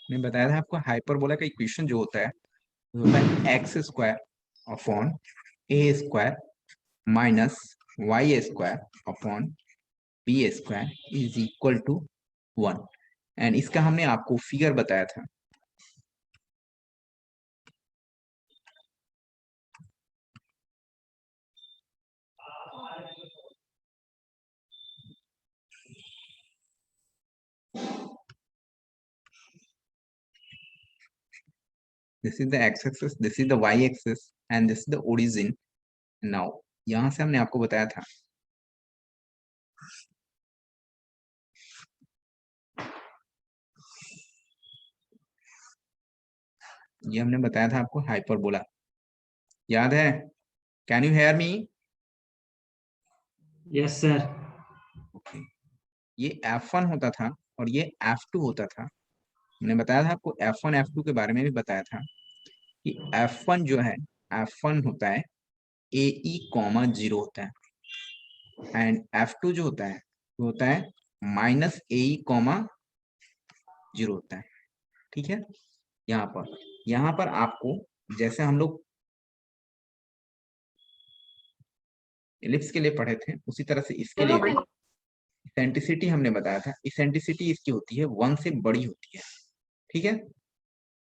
मैं बताया था आपको हाइपरबोला का इक्वेशन जो होता है x square upon a square minus y square upon b square is equal to 1। And इसका हमने आपको फिगर बताया था। This is the x axis, this is the y axis and this is the origin. Now यहां से हमने आपको बताया था ये हमने बताया था आपको हाइपरबोला, याद है? Can you hear me? Yes sir. Okay, ये F1 होता था और ये F2 होता था। मैंने बताया था आपको F1 F2 के बारे में भी बताया था कि F1 जो है, F1 होता है AE, 0 होता है एंड F2 जो होता है वो होता है -AE, 0 होता है। ठीक है, यहाँ पर आपको जैसे हम लोग एलिप्स के लिए पढ़े थे उसी तरह से इसके लिए भी इसेंट्रिसिटी हमने बताया था। इसेंट्रिसिटी इसकी होती है 1 से बड़ी होती है। ठीक है,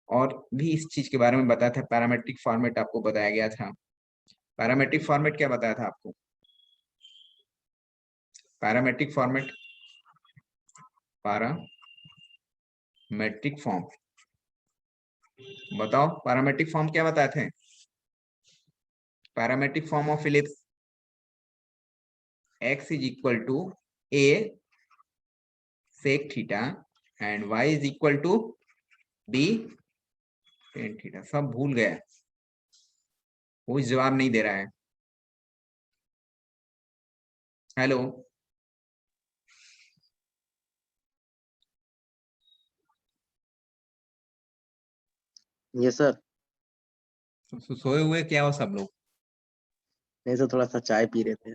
और भी इस चीज के बारे में बताया था। पैरामेट्रिक फॉर्मेट आपको बताया गया था। पैरामेट्रिक फॉर्मेट क्या बताया था आपको? पैरामेट्रिक फॉर्मेट, पैरामेट्रिक फॉर्म बताओ, पैरामेट्रिक फॉर्म क्या बताए थे? Parametric form of ellipse x is equal to a sec theta and y is equal to b tan theta. सब भूल गए, कोई जवाब नहीं दे रहा है। Hello, yes sir. सोए हुए क्या हो सब लोग? नहीं सर, थोड़ा सा चाय पी रहे थे।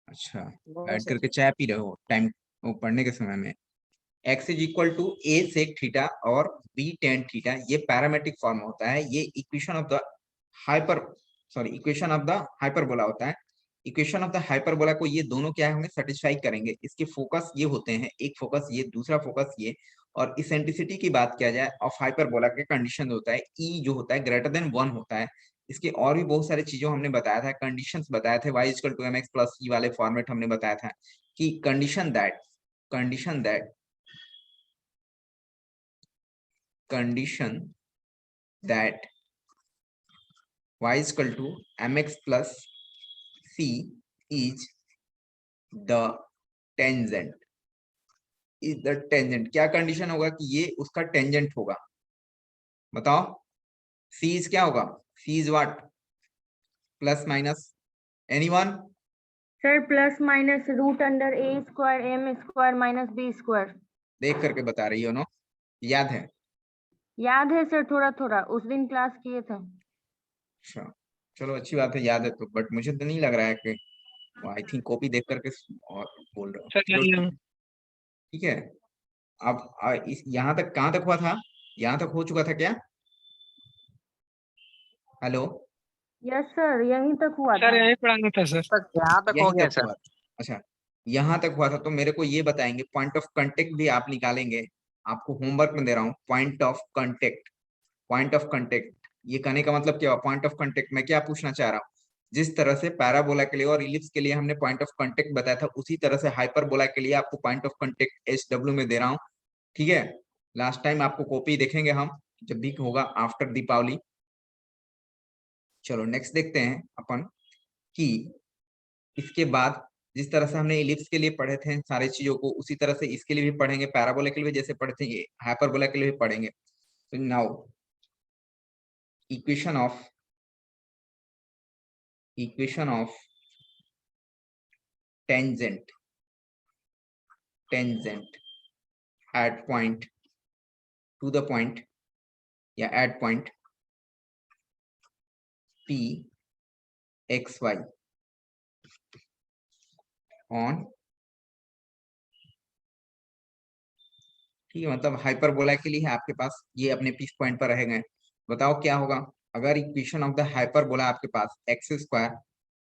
अच्छा, बैठ करके चाय पी रहे हो टाइम वो पढ़ने के समय में? x is equal to a sec theta और b tan थीटा, ये पैरामेट्रिक फॉर्म होता है। ये equation of the hyper equation of the hyperbola होता है। इक्वेशन ऑफ द हाइपरबोला को ये दोनों क्या होंगे, सेटिस्फाई करेंगे। इसके फोकस ये होते हैं, एक फोकस ये, दूसरा फोकस ये। और इसेंट्रिसिटी की बात किया जाए ऑफ हाइपरबोला के कंडीशन होता है e जो होता है ग्रेटर देन 1 होता है। इसके और भी बहुत सारे चीजों हमने बताया था, कंडीशंस बताए थे। y equal to mx plus e वाले फॉर्मेट हमने बताया था कि condition that y is equal to mx plus c is the tangent क्या कंडीशन होगा कि ये उसका टेंजेंट होगा? बताओ, c इज क्या होगा? c is what? Plus minus, anyone? Sir plus minus root under a square m square minus b square. देख करके बता रही हो नो? याद है? याद है सर, थोड़ा थोड़ा उस दिन क्लास किए थे। अच्छा, चलो अच्छी बात है, याद है तो। बट मुझे तो नहीं लग रहा है कि आई थिंक कॉपी देख करके और बोल रहे हो। चलो ठीक है। अब इस यहाँ तक कहाँ तक हुआ था? यहाँ तक हो चुका था क्या? हेलो, यस सर, यहीं तक हुआ था। सर यही पढ़ाना था सर। यहाँ तक हो यहीं गया तक सर। हुआ था। अच्छा, यहाँ तक हुआ था तो मेरे को ये बताएंगे, पॉइंट ऑफ कांटेक्ट भी आप निकालेंगे। आपको होमवर्क में दे रहा हूँ, point of contact. Point of contact ये कहने का मतलब क्या? पॉइंट ऑफ कांटेक्ट मैं क्या पूछना चाह रहा हूँ, जिस तरह से पैराबोला के लिए और इलिप्स के लिए हमने पॉइंट ऑफ कांटेक्ट बताया था, उसी तरह से हाइपरबोला के लिए आपको पॉइंट ऑफ कांटेक्ट SW में दे रहा हूँ। ठीक है, लास्ट टाइम आपको कॉपी देखेंगे हम जब भी होगा आफ्टर दीपावली। चलो नेक्स्ट देखते हैं अपन कि इसके बाद जिस तरह से हमने इलिप्स के लिए पढ़े थे सारी चीजों को, उसी तरह से इसके लिए भी पढ़ेंगे। पैराबोला के लिए भी जैसे पढ़े थे, ये हाइपरबोला के लिए भी पढ़ेंगे। तो now equation of tangent at point to the point या at point P x y on, ठीक है, मतलब हाइपरबोला के लिए है आपके पास, ये अपने पीस पॉइंट पर रहेंगे। बताओ क्या होगा अगर इक्वेशन ऑफ द हाइपरबोला आपके पास x square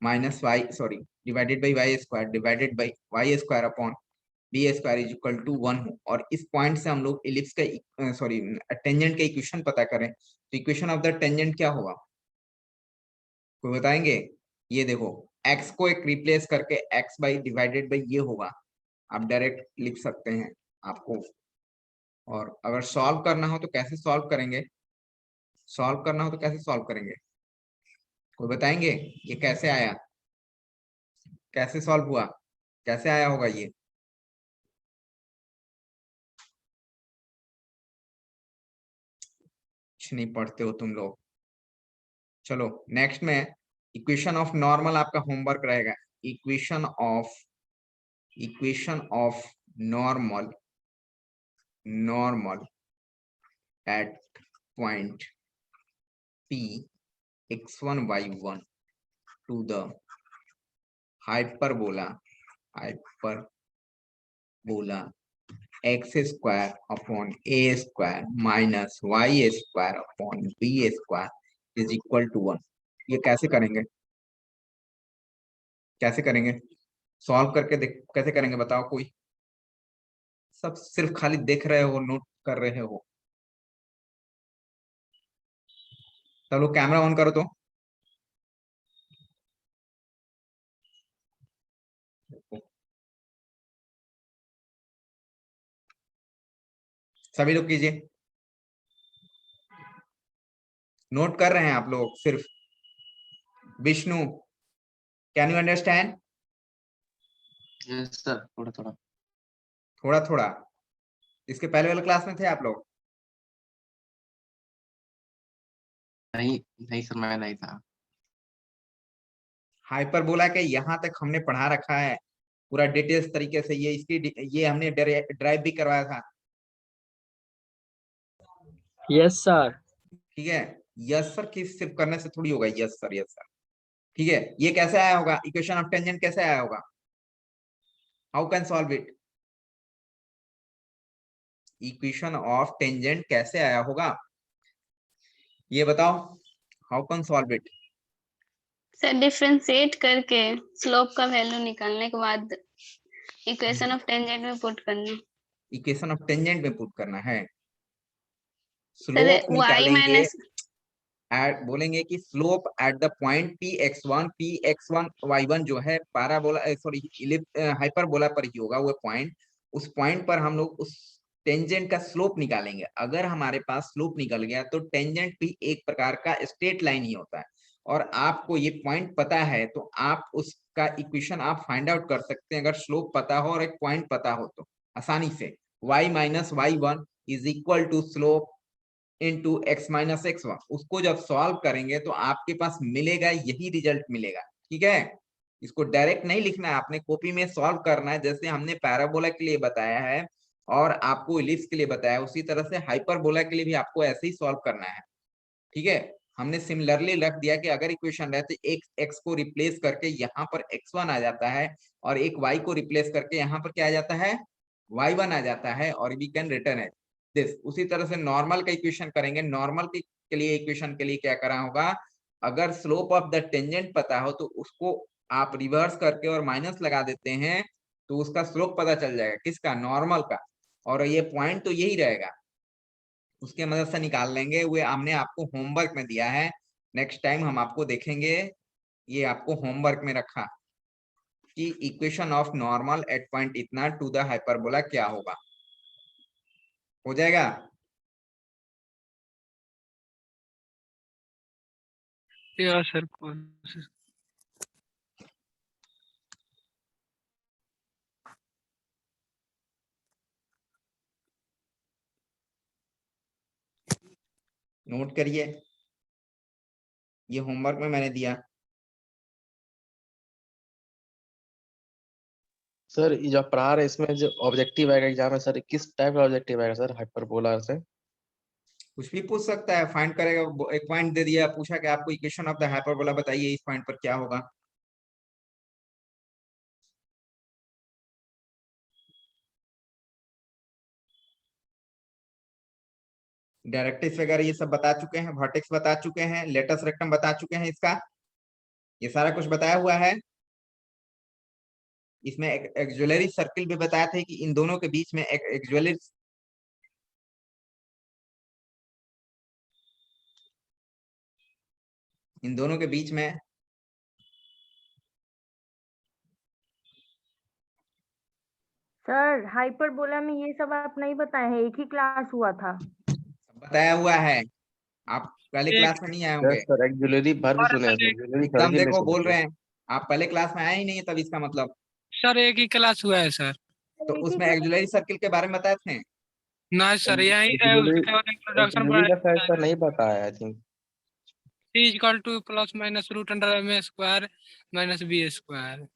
minus y sorry divided by y square upon b square is equal to 1 हो, और इस पॉइंट से हम लोग एलिप्स का सॉरी टेंजेंट का इक्वेशन पता करें, तो इक्वेशन ऑफ द टेंजेंट क्या होगा, कोई बताएंगे? ये देखो, x को एक रिप्लेस करके x बाई डिवाइडेड बाई ये होगा, आप डायरेक्ट लिख सकते हैं आपको। और अगर सॉल्व करना हो तो कैसे सॉल्व करेंगे, सॉल्व करना हो तो कैसे सॉल्व करेंगे, कोई बताएंगे? ये कैसे आया, कैसे सॉल्व हुआ, कैसे आया होगा ये? कुछ नहीं पढ़ते हो तुम लोग। चलो नेक्स्ट में इक्वेशन ऑफ नॉर्मल आपका होमवर्क रहेगा। Equation of normal at point P x1 y1 to the hyperbola x square upon a square minus y square upon b square is equal to 1। ये कैसे करेंगे, कैसे करेंगे सॉल्व करके देख, कैसे करेंगे बताओ कोई? सब सिर्फ खाली देख रहे हो, नोट कर रहे हो। चलो कैमरा ऑन करो तो। सभी लोग कीजिए, नोट कर रहे हैं आप लोग सिर्फ। Vishnu, can you understand? Yes sir, थोड़ा थोड़ा। थोड़ा थोड़ा, इसके पहले वाले क्लास में थे आप लोग? नहीं नहीं सर, मैं नहीं था। हाइपरबोला के यहाँ तक हमने पढ़ा रखा है पूरा डिटेल्स तरीके से, ये हमने ड्राइव भी करवाया था। Yes sir. ठीक है, यस सर की सिर्फ करने से थोड़ी होगा, यस सर यस सर। ठीक है, ये कैसे आया होगा, इक्वेशन ऑफ टेंजेंट कैसे आया होगा, how can solve it, equation of tangent कैसे आया होगा ये बताओ, how can solve it? Sir differentiate करके स्लोप का वैल्यू निकालने के बाद इक्वेशन ऑफ टेंजेंट में पुट करना। इक्वेशन ऑफ टेंजेंट में पुट करना है, सर स्लोप y निकालेंगे माइनस बोलेंगे कि slope at the point p x1 y1 जो है पैराबोला सॉरी हाइपरबोला पर ही होगा वो पॉइंट, उस पॉइंट पर हम लोग उस टेंजेंट का स्लोप निकालेंगे। अगर हमारे पास स्लोप निकल गया तो टेंजेंट भी एक प्रकार का स्ट्रेट लाइन ही होता है, और आपको ये पॉइंट पता है तो आप उसका इक्वेशन आप फाइंड आउट कर सकते हैं, अगर स्लोप पता हो और एक पॉइंट पता हो तो आसानी से। y minus y1 is equal to slope into x minus x1, उसको जब सॉल्व करेंगे तो आपके पास मिलेगा यही रिजल्ट मिलेगा। ठीक है, इसको डायरेक्ट नहीं लिखना है, आपने कॉपी में सॉल्व करना है, जैसे हमने पैराबोला के लिए बताया है और आपको इलिप्स के लिए बताया है, उसी तरह से हाइपरबोला के लिए भी आपको ऐसे ही सॉल्व करना है। ठीक है, हमने सिमिलरली रख दिया कि अगर इक्वेशन रहते एक x को रिप्लेस करके यहाँ पर x1 आ जाता है और एक y को रिप्लेस करके यहाँ पर क्या आ जाता है, y1 आ जाता है, और we can return it this. उसी तरह से नॉर्मल का इक्वेशन करेंगे, नॉर्मल के लिए इक्वेशन के लिए क्या करना होगा, अगर स्लोप ऑफ द टेंजेंट पता हो तो उसको आप रिवर्स करके और माइनस लगा देते हैं तो उसका स्लोप पता चल जाएगा, किसका, नॉर्मल का, और ये पॉइंट तो यही रहेगा, उसके मदद से निकाल लेंगे। वो हमने आपको होमवर्क में दिया है, नेक्स्ट टाइम हम आपको देखेंगे, ये आपको होमवर्क में रखा कि equation of normal at point इतना टू द हाइपरबोला क्या होगा, हो जाएगा। या सर नोट करिए, ये होमवर्क में मैंने दिया। सर ये जो पढ़ा रहे इसमें जो ऑब्जेक्टिव आएगा एग्जाम में सर, किस टाइप का ऑब्जेक्टिव आएगा सर हाइपरबोला से? कुछ भी पूछ सकता है, फाइंड करेगा, एक पॉइंट दे दिया, पूछा कि आपको इक्वेशन ऑफ द हाइपरबोला बताइए, इस पॉइंट पर क्या होगा। डायरेक्ट्रिक्स वगैरह ये सब बता चुके हैं, वर्टेक्स बता चुके हैं, लेटस रेक्टम बता चुके हैं, इसका ये सारा कुछ बताया हुआ है। इसमें एक एक्जुलरी सर्किल भी बताया था कि इन दोनों के बीच में एक एक्जुलरी इन दोनों के बीच में सर हाइपरबोला में ये सब आप नहीं बताए हैं, एक ही क्लास हुआ था। बताया हुआ है, आप पहले एक- क्लास में नहीं आए होंगे। यस सर, एक्जुलरी वर्ब और सुने हैं सर सर, एक- एक्जुलरी एकदम सर्किल नहीं देखो सुने बोल थे। रहे हैं, आप पहले क्लास में आए ही नहीं है, तब इसका मतलब सर एक ही क्लास हुआ है सर। तो एक ही उसमें क्लास। एक्जुलरी सर्किल के बारे में बताए थे। ना सर, यही है, एक्जुलरी उसके बाद इंट्रोडक्शन एक्जुलरी का शायद सर नहीं बताया I think. C equal to plus minus root under m square minus b square.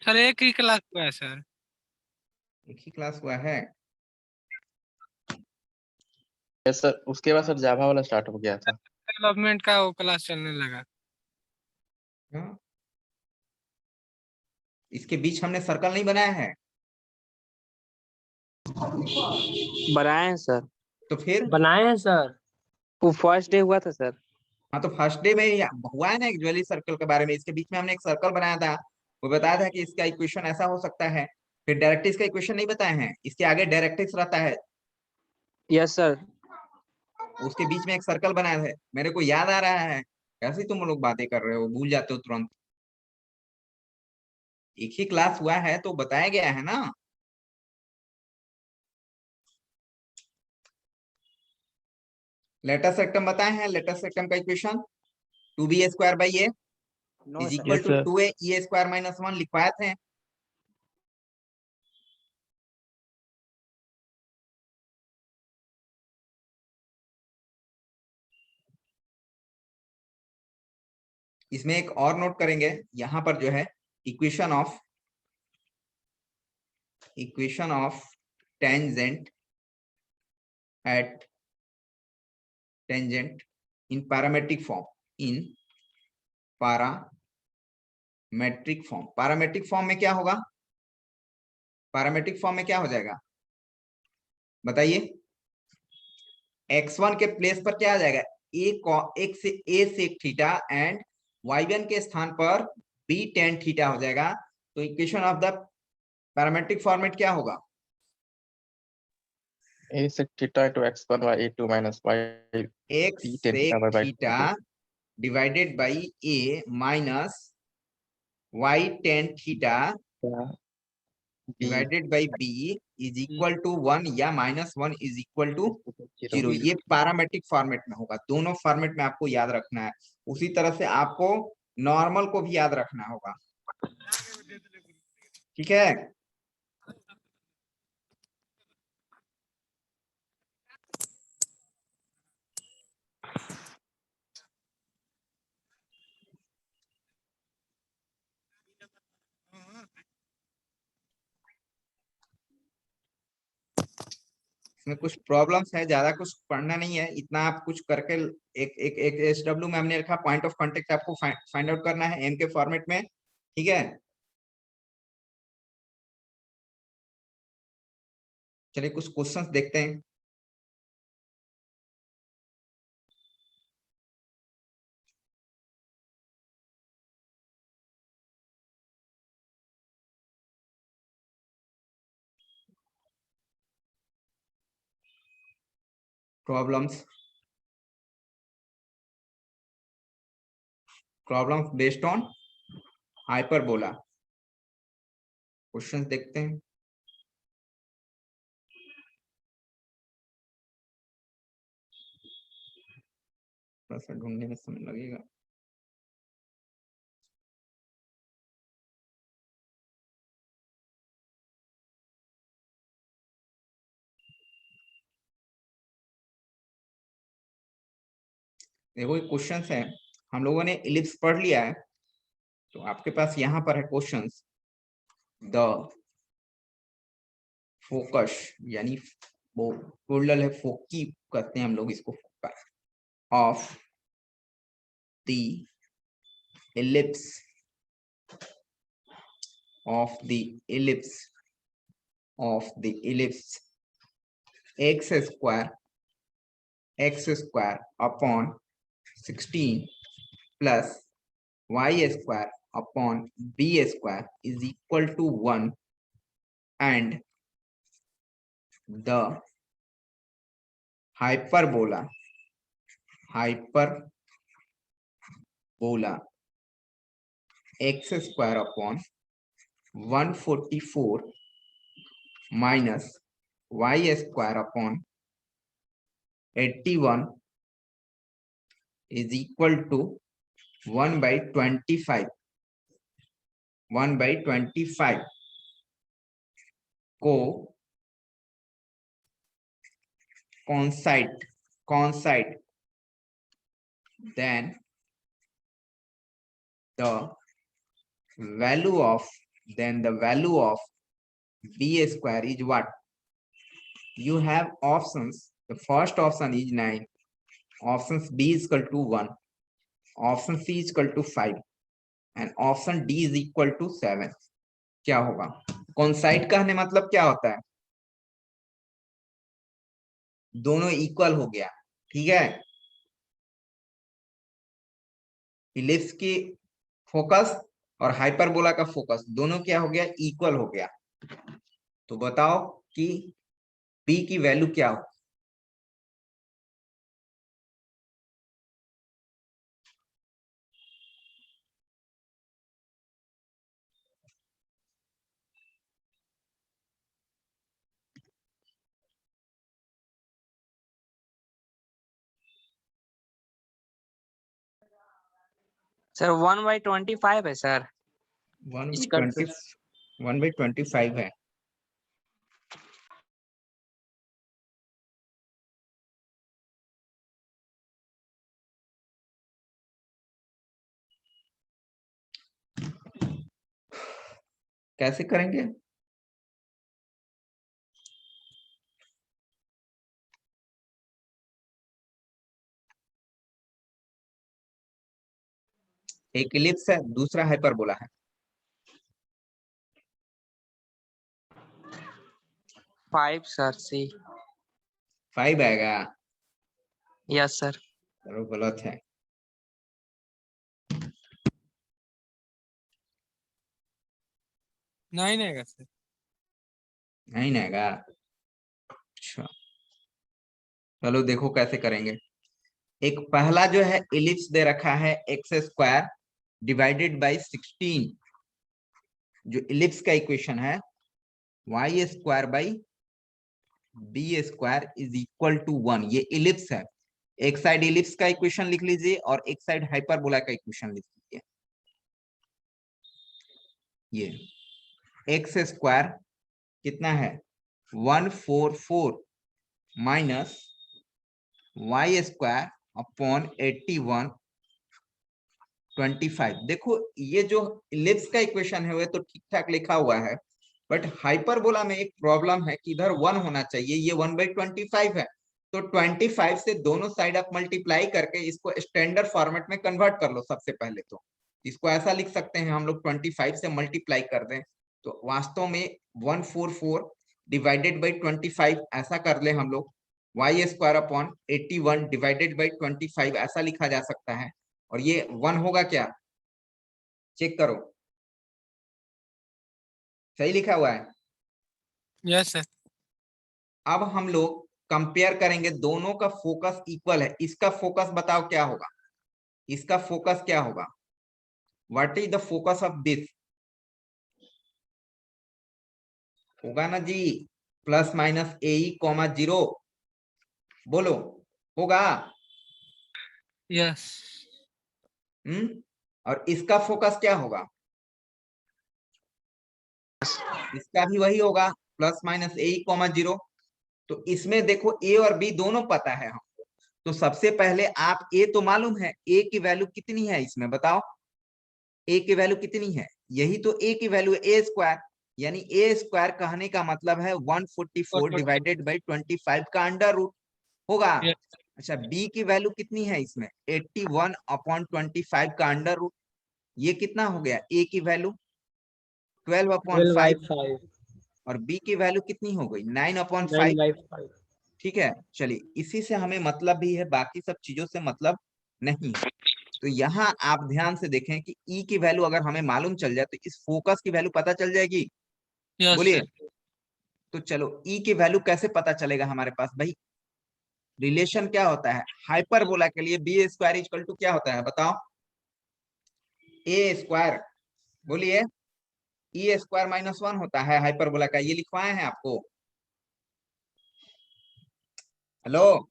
Sir एक ही क्लास हुआ है सर। एक ही क्लास हुआ है। यस सर, उसके बाद सर जावा वाला स्टार्ट हो गया था। डेवलपमेंट का वो क्लास चलने लगा। हाँ? इसके बीच हमने सर्कल नहीं बनाया है, बनाए हैं सर। तो फिर बनाए हैं सर। वो फर्स्ट डे हुआ था सर। हाँ तो फर्स्ट डे में हुआ है ना एक्जुअली सर्कल के बारे में। इसके बीच में हमने एक सर्कल बनाया था, वो बताया था कि इसका इक्वेशन ऐसा हो सकता है। फिर डायरेक्ट्रिक्स का इक्वेशन नहीं बताए हैं, इसके आगे डायरेक्ट्रिक्स रहता है, यस सर। उसके बीच में एक सर्कल बनाया है, मेरे को याद आ रहा है। कैसे तुम लोग बातें कर रहे हो, भूल जाते हो तुरंत। एक ही क्लास हुआ है तो बताया गया है ना। लेटस सेक्टम बताए हैं, लेटस सेक्टम का equation 2b square by a no is sir. Equal Yes, to sir. 2a e square minus 1 लिखवाए थे। इसमें एक और नोट करेंगे, यहाँ पर जो है equation of tangent eight tangent in parametric form, in parametric form. Parametric form में क्या होगा, पैरामेट्रिक फॉर्म में क्या हो जाएगा बताइए। x1 के प्लेस पर क्या आ जाएगा, एक से a sec theta and y1 के स्थान पर b tan थीटा हो जाएगा। तो equation of the parametric format क्या होगा, a sec theta into x1 by a2 minus y x b tan sec theta by theta 2. Divided by a minus y tan theta Yeah, b divided by b is equal to 1 या minus 1 is equal to 0। ये parametric format में होगा, दोनों format में आपको याद रखना है। उसी तरह से आपको नॉर्मल को भी याद रखना होगा, ठीक है। इसमें कुछ प्रॉब्लम्स है, ज्यादा कुछ पढ़ना नहीं है, इतना आप कुछ करके एक SW में हमने रखा पॉइंट ऑफ कांटेक्ट आपको फाइंड आउट करना है एम के फॉर्मेट में, ठीक है। चलिए कुछ क्वेश्चंस देखते हैं। Problems based on hyperbola, questions देखते हैं। थोड़ा सा ढूंढने में समय लगेगा। देखो ये क्वेश्चंस है, हम लोगों ने इलिप्स पढ़ लिया है, तो आपके पास यहाँ पर है क्वेश्चंस। द फोकस यानी वो टोटल है, फोकी कहते हैं हम लोग इसको, focus of the ellipse of the ellipse x square upon 16 plus y square upon b square is equal to 1 and the hyperbola x square upon 144 minus y square upon 81 is equal to 1 by 25 को coincide then the value of b square is what? You have options. The first option is 9, options b is equal to 1, option c is equal to 5 and option d is equal to 7. क्या होगा? coincide कहने मतलब क्या होता है? दोनों equal हो गया, ठीक है। इलिप्स की फोकस और हाइपरबोला का फोकस दोनों क्या हो गया? इक्वल हो गया। तो बताओ कि p की वैल्यू क्या हो? सर 1/25 है सर। 1/25 है। कैसे करेंगे? एक इलिप्स है, दूसरा हाइपरबोला है। 5 सर सी। 5 आएगा? Yes sir. चलो गलत है। नाइन आएगा सर। 9 आएगा? अच्छा, चलो देखो कैसे करेंगे। एक पहला जो है इलिप्स दे रखा है एक्स स्क्वायर डिवाइडेड बाई 16, जो इलिप्स का इक्वेशन है y square by b square is equal to 1। ये इलिप्स है। एक साइड इलिप्स का इक्वेशन लिख लीजिए और एक साइड हाइपरबोला का इक्वेशन लिख लीजिए। ये एक्स स्क्वायर कितना है? 144 माइनस वाई स्क्वायर अपॉन 81 25। देखो ये जो इलिप्स का इक्वेशन है वो तो ठीक ठाक लिखा हुआ है, बट हाइपरबोला में एक प्रॉब्लम है कि इधर 1 होना चाहिए। ये 1/25 है, तो 25 से दोनों साइड आप मल्टीप्लाई करके इसको स्टैंडर्ड फॉर्मेट में कन्वर्ट कर लो। सबसे पहले तो इसको ऐसा लिख सकते हैं हम लोग, 25 से मल्टीप्लाई कर दें तो वास्तव में 144 डिवाइडेड बाई 25 ऐसा कर ले हम लोग, y square upon 81 divided by 25 ऐसा लिखा जा सकता है। और ये 1 होगा क्या? चेक करो, सही लिखा हुआ है? Yes sir. अब हम लोग कंपेयर करेंगे, दोनों का फोकस इक्वल है। इसका फोकस बताओ क्या होगा? इसका फोकस क्या होगा? What is the focus of this? होगा ना जी, प्लस माइनस AE, 0। बोलो, होगा? यस। और इसका फोकस क्या होगा? इसका भी वही होगा, प्लस माइनस AE, 0। तो इसमें देखो ए और बी दोनों पता है हमको। तो सबसे पहले आप ए तो मालूम है, ए की वैल्यू कितनी है इसमें बताओ? ए की वैल्यू कितनी है? यही तो ए की वैल्यू है, ए स्क्वायर। यानी ए स्क्वायर कहने का मतलब है 144 डिवाइडेड बाई 25 का अंडर रूट होगा। अच्छा, बी की वैल्यू कितनी है इसमें? 81 अपॉन 25 का अंडर रूट। ये कितना हो गया? ए की वैल्यू 12 अपॉन 5 और बी की वैल्यू कितनी हो गई? 9 अपॉन 5। ठीक है, चलिए इसी से हमें मतलब भी है, बाकी सब चीजों से मतलब नहीं है। तो यहाँ आप ध्यान से देखें कि ई की वैल्यू अगर हमें मालूम चल जाए तो इस फोकस की वैल्यू पता चल जाएगी। यस बोलिए, सर। तो चलो ई की वैल्यू कैसे पता चलेगा हमारे पास भाई? रिलेशन क्या होता है हाइपरबोला के लिए? बी स्क्वायर इक्वल टू क्या होता है बताओ? ए स्क्वायर। बोलिए, ई स्क्वायर -1 होता है हाइपरबोला का, ये लिखवाए हैं आपको। हेलो,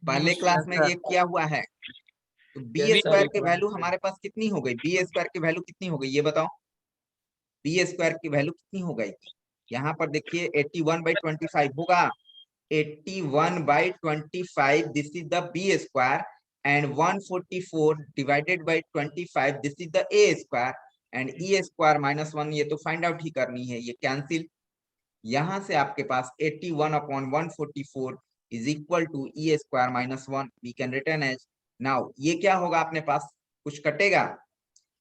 पहले क्लास में ये किया हुआ है। तो बी Yes, sir, स्क्वायर की लिखवा वैल्यू हमारे पास कितनी हो गई? बी स्क्वायर की वैल्यू कितनी हो गई ये बताओ? बी स्क्वायर की वैल्यू कितनी हो गई? यहाँ पर देखिए 81/25 होगा। 81/25 this is the b square, and 144 divided by 25 this is the a square, and e square -1 ये तो फाइंड आउट ही करनी है, ये कैंसिल। यहाँ से आपके पास 81/144 is equal to e square -1 we can return as. Now ये क्या होगा अपने पास? कुछ कटेगा?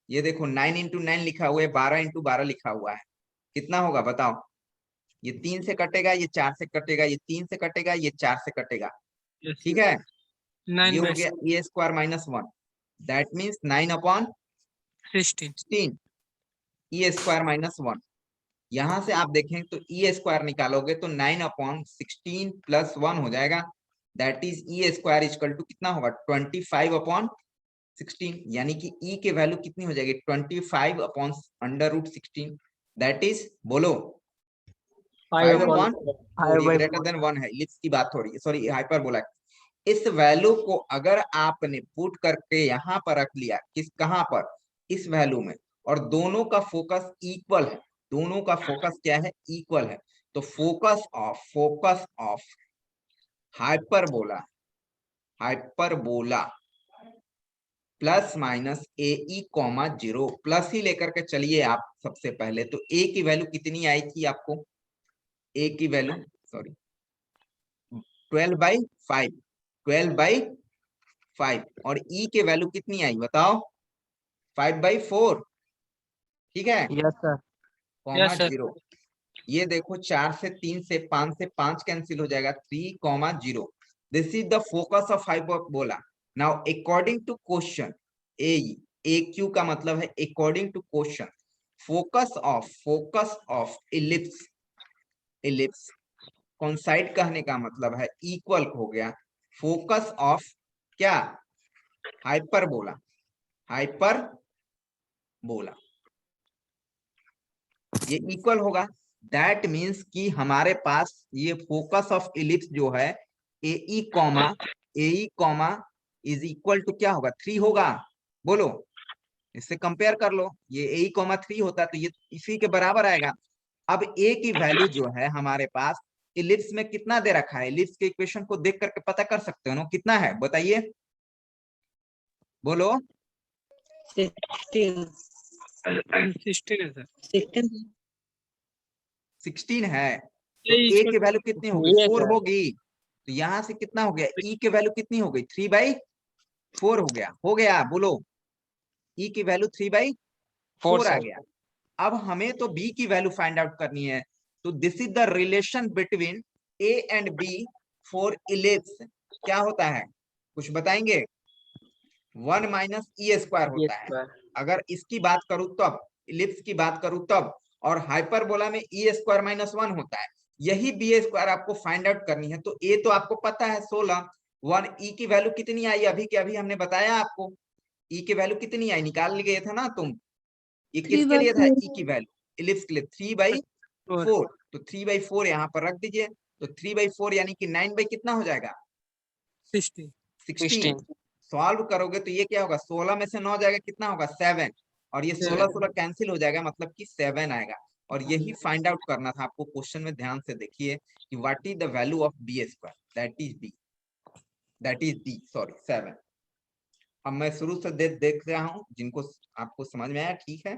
ये देखो 9 × 9 लिखा हुआ है, 12 × 12 लिखा हुआ है, कितना होगा बताओ? ये 3 से कटेगा, ये 4 से कटेगा, ये 3 से कटेगा, ये 4 से कटेगा, ठीक है। ये 9 हो बाई गया a square -1, that means 9/16 16। E square -1। यहाँ से आप देखें तो ई स्क्वायर निकालोगे तो 9/16 + 1 हो जाएगा, that is e square equal to कितना होगा? 25/16, यानी कि ई की वैल्यू कितनी हो जाएगी? 25/√16, दैट इज, बोलो, 5/1 4, ये ग्रेटर देन 1 है, इलिप्स की बात हो रही है, सॉरी हाइपरबोला। इस वैल्यू को अगर आपने पुट करके यहाँ पर रख लिया, किस कहां पर? इस वैल्यू में, और दोनों का फोकस इक्वल है, दोनों का फोकस क्या है? इक्वल है। तो focus of hyperbola ±AE, 0 plus ही लेकर के चलिए आप सबसे पहले। तो ए की वैल्यू कितनी आई थी आपको? ए की वैल्यू, सॉरी, 12/5 और ई के वैल्यू कितनी आई बताओ? 5/4, ठीक है, yes sir. Comma Yes, sir. 0। ये देखो 4 से 3 से 5 से 5 कैंसिल हो जाएगा, 3,0। This is the focus of hyperbola. Now according to question, A Q का मतलब है according to question, focus of ellipse coincide कहने का मतलब है इक्वल हो गया फोकस ऑफ क्या? हाइपरबोला ये इक्वल होगा, दैट मीन्स कि हमारे पास ये फोकस ऑफ इलिप्स जो है AE इज इक्वल टू क्या होगा? 3 होगा। बोलो, इससे कंपेयर कर लो, ये AE 3 होता तो ये इसी के बराबर आएगा। अब ए की वैल्यू जो है हमारे पास इलिप्स में कितना दे रखा है? इलिप्स के इक्वेशन को देख करके पता कर सकते हो ना, कितना है बताइए, बोलो। 16 है सर। 16 है, तो ए की वैल्यू कितनी होगी? 4 होगी। तो यहां से कितना हो गया? ई की वैल्यू कितनी हो गई? 3/4 हो गया, बोलो। ई की वैल्यू 3/4 आ गया। अब हमें तो बी की वैल्यू फाइंड आउट करनी है, तो this is the relation between a and b for ellipse. क्या होता है कुछ बताएंगे? 1 - E² होता है। अगर इसकी बात करूं तब, इलिप्स की बात करूं तब, और हाइपरबोला में E² -1 होता है। यही B² आपको फाइंड आउट करनी है। तो ए तो आपको पता है 16, 1 ई की वैल्यू कितनी आई? अभी के अभी हमने बताया आपको, ई की वैल्यू कितनी आई, निकाल लिए थे ना तुम। ये किसके लिए था? ई की वैल्यू इलिप्स के लिए 3/4। तो 3/4 यहाँ पर रख दीजिए, तो 3/4 यानी कि 9 बाई कितना हो जाएगा? 16। सॉल्व करोगे तो ये क्या होगा? 16 में से 9 जाएगा, कितना होगा? 7, और ये 16 कैंसिल हो जाएगा, मतलब कि 7 आएगा। और यही फाइंड आउट करना था आपको क्वेश्चन में। ध्यान से देखिए कि what is the value of B², that is B, sorry 7। अब मैं शुरू से देख रहा हूं, जिनको आपको समझ में आया ठीक है,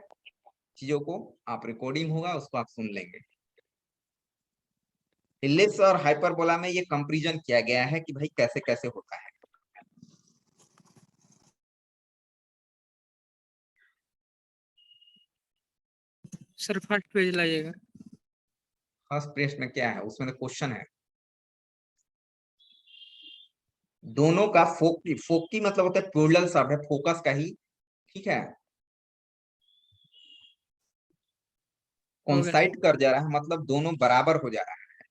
चीजों को आप रिकॉर्डिंग होगा उसको आप सुन लेंगे। इलिप्स और हाइपरबोला में ये कंपैरिजन किया गया है कि भाई कैसे कैसे होता है। सर फर्स्ट पेज लाइएगा। फर्स्ट पेज में क्या है? उसमें तो क्वेश्चन है। दोनों का फोकी मतलब होता है प्लूरल शब्द है, फोकस का ही, ठीक है। कोइंसाइड कर जा रहा है मतलब दोनों बराबर हो जा रहा है,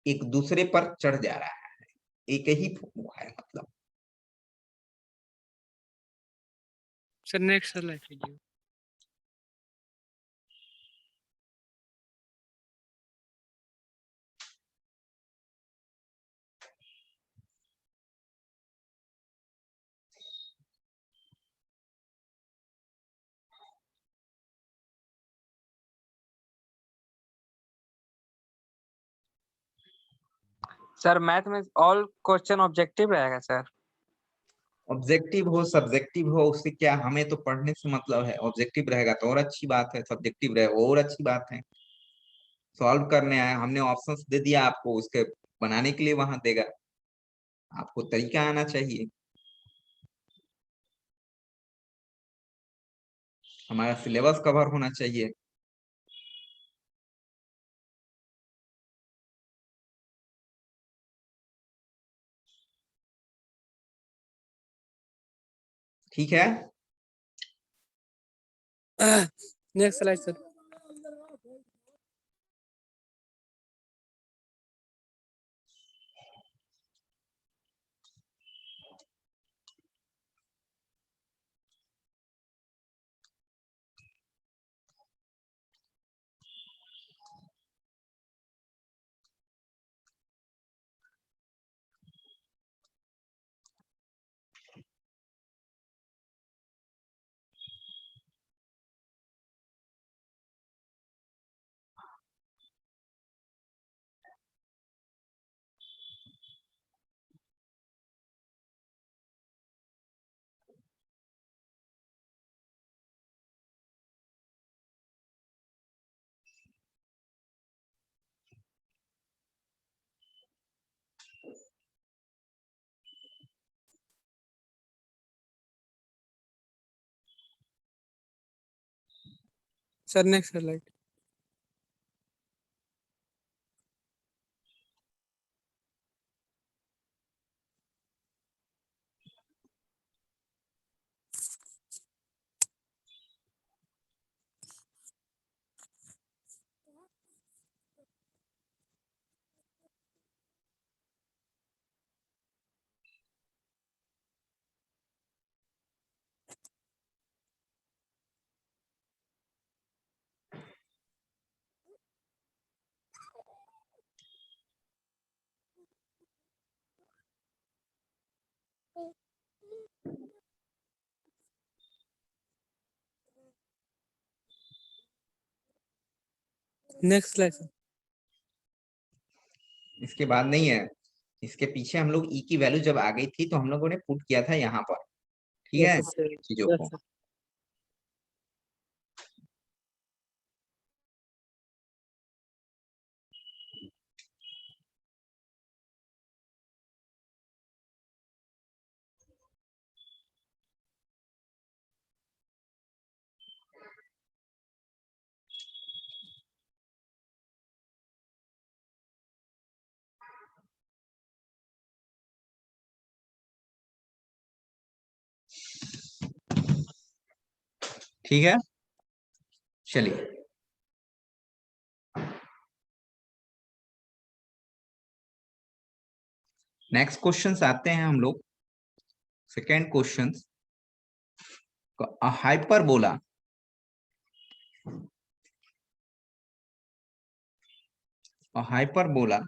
एक दूसरे पर चढ़ जा रहा है, एक ही वो है मतलब। सर नेक्स्ट स्लाइड कीजिए। सर मैथ में ऑल क्वेश्चन ऑब्जेक्टिव रहेगा सर। ऑब्जेक्टिव हो सब्जेक्टिव हो उससे क्या, हमें तो पढ़ने से मतलब है। ऑब्जेक्टिव रहेगा तो और अच्छी बात है, सब्जेक्टिव रहे और अच्छी बात है। सॉल्व करने आए, हमने ऑप्शंस दे दिया आपको, उसके बनाने के लिए वहां देगा, आपको तरीका आना चाहिए। हमारा सिलेबस कवर होना चाहिए। ठीक है, next slide sir. Sir next slide. Next slide sir. इसके बाद नहीं है, इसके पीछे हम लोग ई की वैल्यू जब आ गई थी तो हम लोगों ने पुट किया था यहाँ पर, ठीक है, चीजों को। ठीक है, चलिए नेक्स्ट क्वेश्चंस आते हैं हम लोग। Second question, hyperbola, hyperbola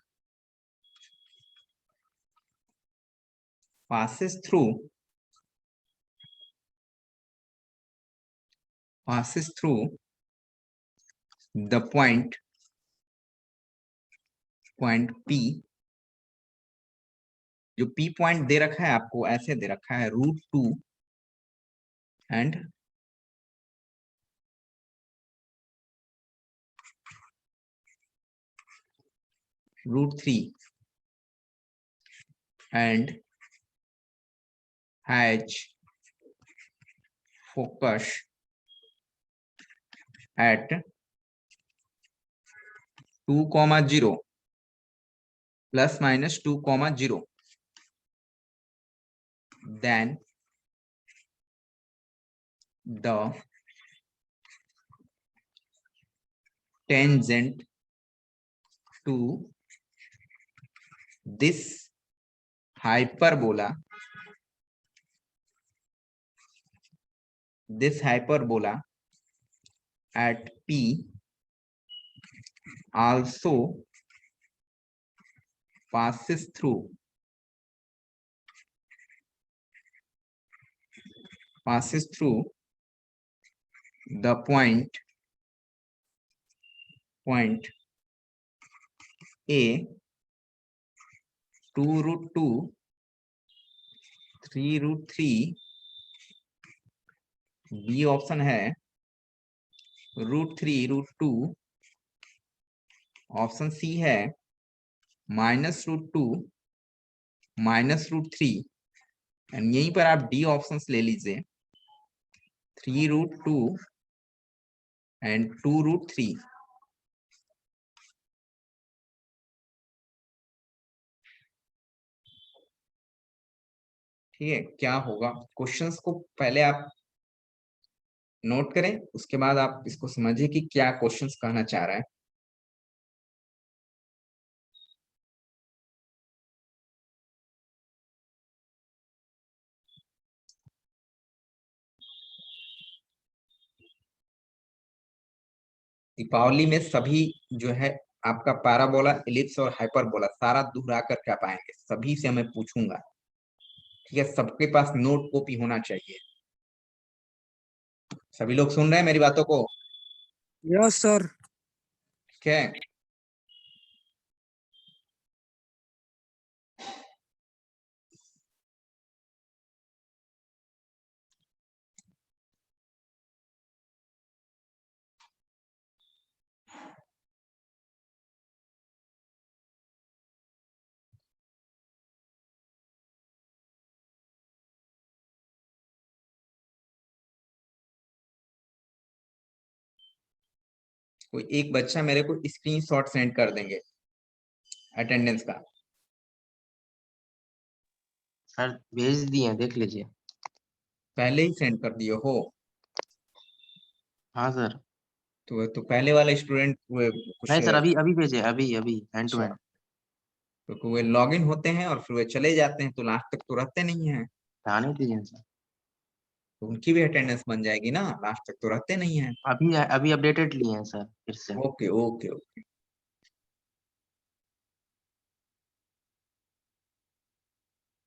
passes through the point P, जो P पॉइंट दे रखा है आपको, ऐसे दे रखा है √2 and √3 and has focus at 2,0 ±2,0। than the tangent to this hyperbola at P also passes through the point A 2√2 3√3 B option है √3 √2 option C है -√2 -√3 and यहीं पर आप डी ऑप्शंस ले लीजिए 3√2 एंड 2√3। ठीक है, क्या होगा? क्वेश्चंस को पहले आप नोट करें, उसके बाद आप इसको समझिए कि क्या क्वेश्चंस कहना चाह रहा है। दीपावली में सभी जो है आपका पैराबोला, एलिप्स और हाइपरबोला सारा दोहरा करके आप आएंगे, सभी से मैं पूछूंगा। ठीक है, सबके पास नोट कॉपी होना चाहिए। सभी लोग सुन रहे हैं मेरी बातों को? Yes sir. ठीक है, कोई एक बच्चा मेरे को स्क्रीनशॉट सेंड कर देंगे अटेंडेंस का। सर भेज दिए हैं, देख लीजिए। पहले ही सेंड कर दिए हो? हाँ सर। तो पहले वाला स्टूडेंट कुछ नहीं सर, अभी भेजे, अभी हैंड टू हैंड। तो वे लॉग इन होते हैं और फिर वे चले जाते हैं, तो लास्ट तक तो रहते नहीं हैं। आने दीजिए सर। तो उनकी भी अटेंडेंस बन जाएगी ना, लास्ट तक तो रहते नहीं हैं। अभी अपडेटेड लिए हैं सर फिर से। Okay okay okay.